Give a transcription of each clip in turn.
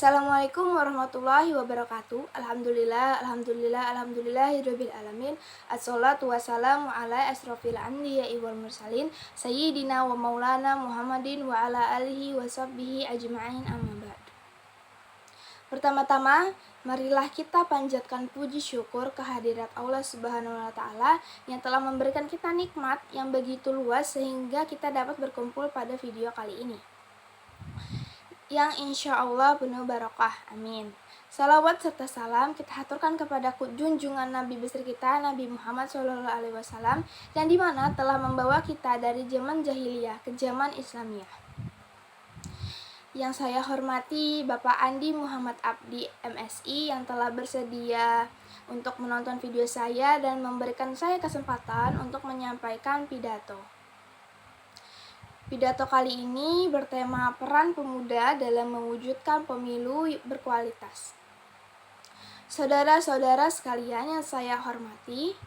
Assalamualaikum warahmatullahi wabarakatuh. Alhamdulillahirabbil alamin. Assalatu wassalamu ala asrofil anbiya'i wal mursalin sayyidina wa maulana Muhammadin wa ala alihi wa sahbihi ajma'in, amma ba'du. Pertama-tama, marilah kita panjatkan puji syukur kehadirat Allah Subhanahu wa taala yang telah memberikan kita nikmat yang begitu luas sehingga kita dapat berkumpul pada video kali ini, yang insya Allah penuh barokah. Amin. Salawat serta salam kita haturkan kepada junjungan Nabi besar kita, Nabi Muhammad SAW, yang dimana telah membawa kita dari zaman jahiliyah ke zaman Islamiyah. Yang saya hormati Bapak Andi Muhammad Abdi MSI yang telah bersedia untuk menonton video saya dan memberikan saya kesempatan untuk menyampaikan pidato. Pidato kali ini bertema peran pemuda dalam mewujudkan pemilu berkualitas. Saudara-saudara sekalian yang saya hormati,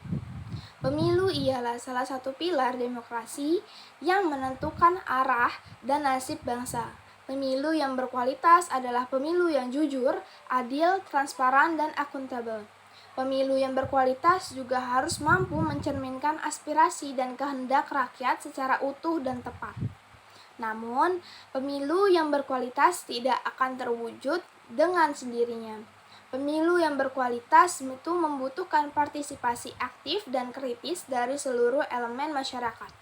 pemilu ialah salah satu pilar demokrasi yang menentukan arah dan nasib bangsa. Pemilu yang berkualitas adalah pemilu yang jujur, adil, transparan, dan akuntabel. Pemilu yang berkualitas juga harus mampu mencerminkan aspirasi dan kehendak rakyat secara utuh dan tepat. Namun, pemilu yang berkualitas tidak akan terwujud dengan sendirinya. Pemilu yang berkualitas itu membutuhkan partisipasi aktif dan kritis dari seluruh elemen masyarakat,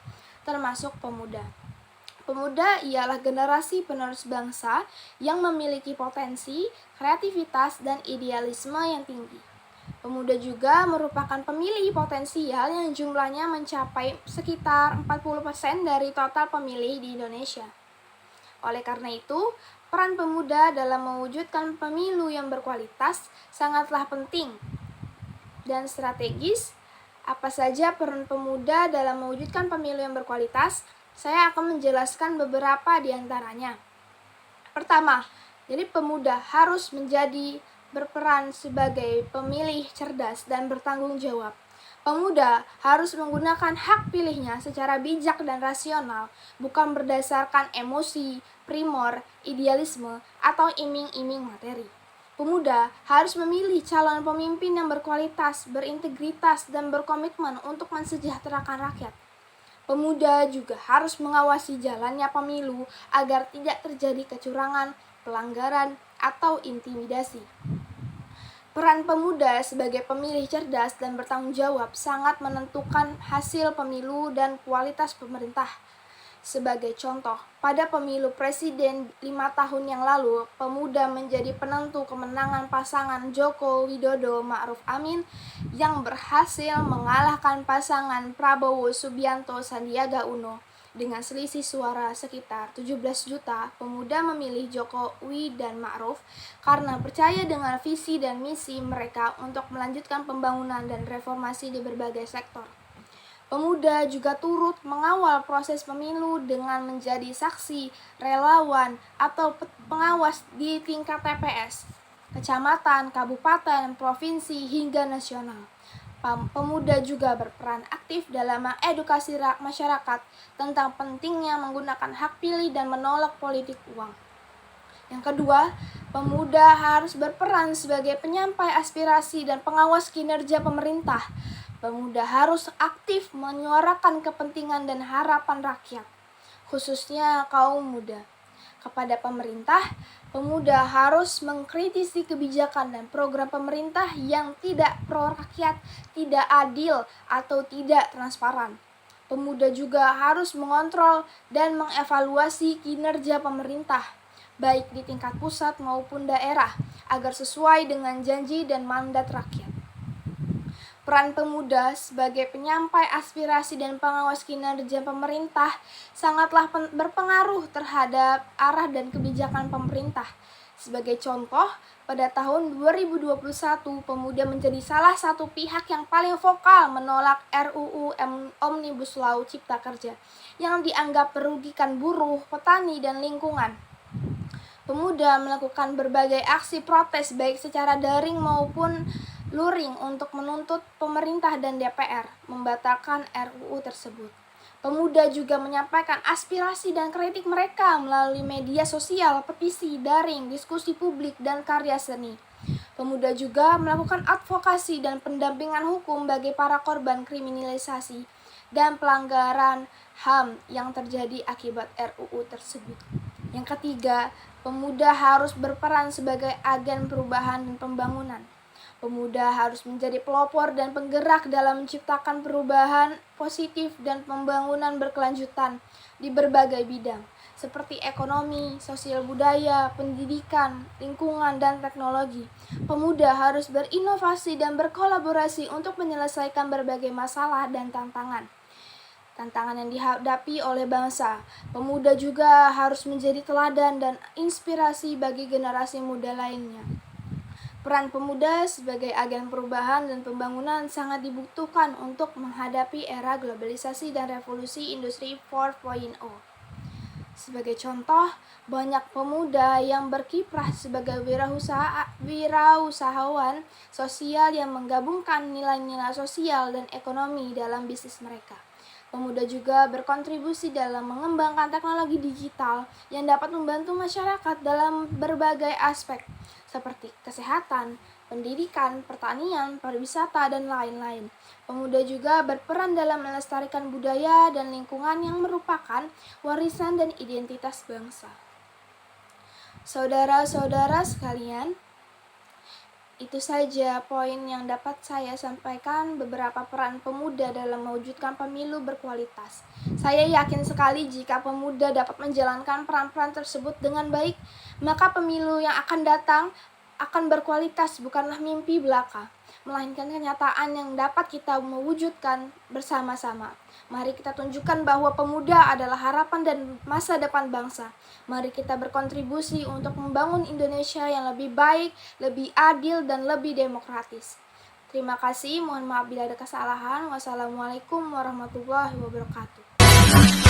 termasuk pemuda. Pemuda ialah generasi penerus bangsa yang memiliki potensi, kreativitas, dan idealisme yang tinggi. Pemuda juga merupakan pemilih potensial yang jumlahnya mencapai sekitar 40% dari total pemilih di Indonesia. Oleh karena itu, peran pemuda dalam mewujudkan pemilu yang berkualitas sangatlah penting dan strategis. Apa saja peran pemuda dalam mewujudkan pemilu yang berkualitas? Saya akan menjelaskan beberapa di antaranya. Pertama, jadi pemuda harus berperan sebagai pemilih cerdas dan bertanggung jawab. Pemuda harus menggunakan hak pilihnya secara bijak dan rasional, bukan berdasarkan emosi, primor, idealisme, atau iming-iming materi. Pemuda harus memilih calon pemimpin yang berkualitas, berintegritas, dan berkomitmen untuk mensejahterakan rakyat. Pemuda juga harus mengawasi jalannya pemilu agar tidak terjadi kecurangan, pelanggaran, atau intimidasi. Peran pemuda sebagai pemilih cerdas dan bertanggung jawab sangat menentukan hasil pemilu dan kualitas pemerintah. Sebagai contoh, pada pemilu presiden 5 tahun yang lalu, pemuda menjadi penentu kemenangan pasangan Joko Widodo Ma'ruf Amin yang berhasil mengalahkan pasangan Prabowo Subianto Sandiaga Uno. Dengan selisih suara sekitar 17 juta, pemuda memilih Jokowi dan Ma'ruf karena percaya dengan visi dan misi mereka untuk melanjutkan pembangunan dan reformasi di berbagai sektor. Pemuda juga turut mengawal proses pemilu dengan menjadi saksi, relawan, atau pengawas di tingkat TPS, kecamatan, kabupaten, provinsi, hingga nasional. Pemuda juga berperan aktif dalam mengedukasi masyarakat tentang pentingnya menggunakan hak pilih dan menolak politik uang. Yang kedua, pemuda harus berperan sebagai penyampai aspirasi dan pengawas kinerja pemerintah. Pemuda harus aktif menyuarakan kepentingan dan harapan rakyat, khususnya kaum muda. Kepada pemerintah, pemuda harus mengkritisi kebijakan dan program pemerintah yang tidak pro rakyat, tidak adil, atau tidak transparan. Pemuda juga harus mengontrol dan mengevaluasi kinerja pemerintah, baik di tingkat pusat maupun daerah, agar sesuai dengan janji dan mandat rakyat. Peran pemuda sebagai penyampai aspirasi dan pengawas kinerja pemerintah sangatlah berpengaruh terhadap arah dan kebijakan pemerintah. Sebagai contoh, pada tahun 2021, pemuda menjadi salah satu pihak yang paling vokal menolak RUU Omnibus Law Cipta Kerja yang dianggap merugikan buruh, petani, dan lingkungan. Pemuda melakukan berbagai aksi protes baik secara daring maupun luring untuk menuntut pemerintah dan DPR membatalkan RUU tersebut. Pemuda juga menyampaikan aspirasi dan kritik mereka melalui media sosial, petisi, daring, diskusi publik, dan karya seni. Pemuda juga melakukan advokasi dan pendampingan hukum bagi para korban kriminalisasi dan pelanggaran HAM yang terjadi akibat RUU tersebut. Yang ketiga, pemuda harus berperan sebagai agen perubahan dan pembangunan. Pemuda harus menjadi pelopor dan penggerak dalam menciptakan perubahan positif dan pembangunan berkelanjutan di berbagai bidang, seperti ekonomi, sosial budaya, pendidikan, lingkungan, dan teknologi. Pemuda harus berinovasi dan berkolaborasi untuk menyelesaikan berbagai masalah dan tantangan yang dihadapi oleh bangsa. Pemuda juga harus menjadi teladan dan inspirasi bagi generasi muda lainnya. Peran pemuda sebagai agen perubahan dan pembangunan sangat dibutuhkan untuk menghadapi era globalisasi dan revolusi industri 4.0. Sebagai contoh, banyak pemuda yang berkiprah sebagai wirausahawan sosial yang menggabungkan nilai-nilai sosial dan ekonomi dalam bisnis mereka. Pemuda juga berkontribusi dalam mengembangkan teknologi digital yang dapat membantu masyarakat dalam berbagai aspek, seperti kesehatan, pendidikan, pertanian, pariwisata, dan lain-lain. Pemuda juga berperan dalam melestarikan budaya dan lingkungan yang merupakan warisan dan identitas bangsa. Saudara-saudara sekalian, itu saja poin yang dapat saya sampaikan beberapa peran pemuda dalam mewujudkan pemilu berkualitas. Saya yakin sekali jika pemuda dapat menjalankan peran-peran tersebut dengan baik, maka pemilu yang akan datang akan berkualitas, bukanlah mimpi belaka, melainkan kenyataan yang dapat kita mewujudkan bersama-sama. Mari kita tunjukkan bahwa pemuda adalah harapan dan masa depan bangsa. Mari kita berkontribusi untuk membangun Indonesia yang lebih baik, lebih adil, dan lebih demokratis. Terima kasih, mohon maaf bila ada kesalahan. Wassalamualaikum warahmatullahi wabarakatuh.